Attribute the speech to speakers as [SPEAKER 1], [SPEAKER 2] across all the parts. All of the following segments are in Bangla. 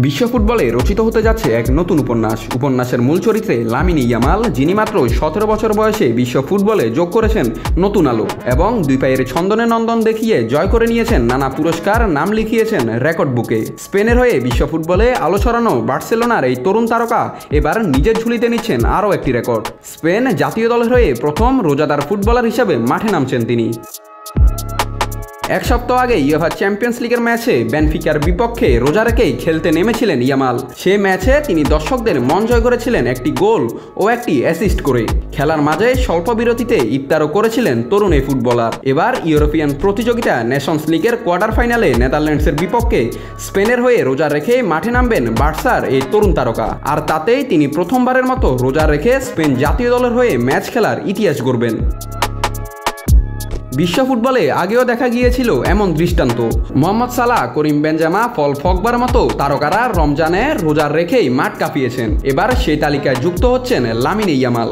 [SPEAKER 1] বিশ্ব ফুটবলে রচিত হতে যাচ্ছে এক নতুন উপন্যাসের মূল চরিত্রে লামিনে ইয়ামাল, যিনি মাত্র 17 বছর বয়সে বিশ্ব ফুটবলে যোগ করেছেন নতুন আলো এবং দুই পায়ের ছন্দনে নন্দন দেখিয়ে জয় করে নিয়েছেন নানা পুরস্কার, নাম লিখিয়েছেন রেকর্ড বুকে। স্পেনের হয়ে বিশ্ব ফুটবলে আলো ছড়ানো বার্সেলোনার এই তরুণ তারকা এবার নিজের ঝুলিতে নিচ্ছেন আরও একটি রেকর্ড। স্পেন জাতীয় দলের হয়ে প্রথম রোজাদার ফুটবলার হিসেবে মাঠে নামছেন তিনি। এক সপ্তাহ আগে ইউএফা চ্যাম্পিয়ন্স লিগের ম্যাচে বেনফিকার বিপক্ষে রোজা রেখেই খেলতে নেমেছিলেন ইয়ামাল। সে ম্যাচে তিনি দর্শকদের মন জয় করেছিলেন একটি গোল ও একটি অ্যাসিস্ট করে। খেলার মাঝে স্বল্প বিরতিতে ইফতারও করেছিলেন তরুণ এই ফুটবলার। এবার ইউরোপিয়ান প্রতিযোগিতা নেশনস লিগের কোয়ার্টার ফাইনালে নেদারল্যান্ডসের বিপক্ষে স্পেনের হয়ে রোজা রেখে মাঠে নামবেন বার্সার এই তরুণ তারকা। আর তাতেই তিনি প্রথমবারের মতো রোজা রেখে স্পেন জাতীয় দলের হয়ে ম্যাচ খেলার ইতিহাস গড়বেন। বিশ্ব ফুটবলে আগেও দেখা গিয়েছিল এমন দৃষ্টান্ত। মোহাম্মদ সালাহ, করিম বেনজেমা, পল পগবার মতো তারকারা রমজানে রোজা রেখেই মাঠ কাঁপিয়েছেন। এবার সেই তালিকায় যুক্ত হচ্ছেন লামিনে ইয়ামাল।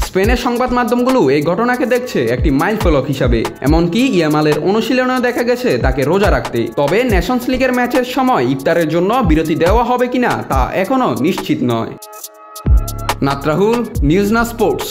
[SPEAKER 1] স্পেনের সংবাদ মাধ্যমগুলো এই ঘটনাকে দেখছে একটি মাইলফলক হিসাবে। এমনকি ইয়ামালের অনুশীলনেও দেখা গেছে তাকে রোজা রাখতে। তবে নেশনস লিগের ম্যাচের সময় ইফতারের জন্য বিরতি দেওয়া হবে কিনা তা এখনও নিশ্চিত নয়। নাত রাহুল, নিউজ না স্পোর্টস।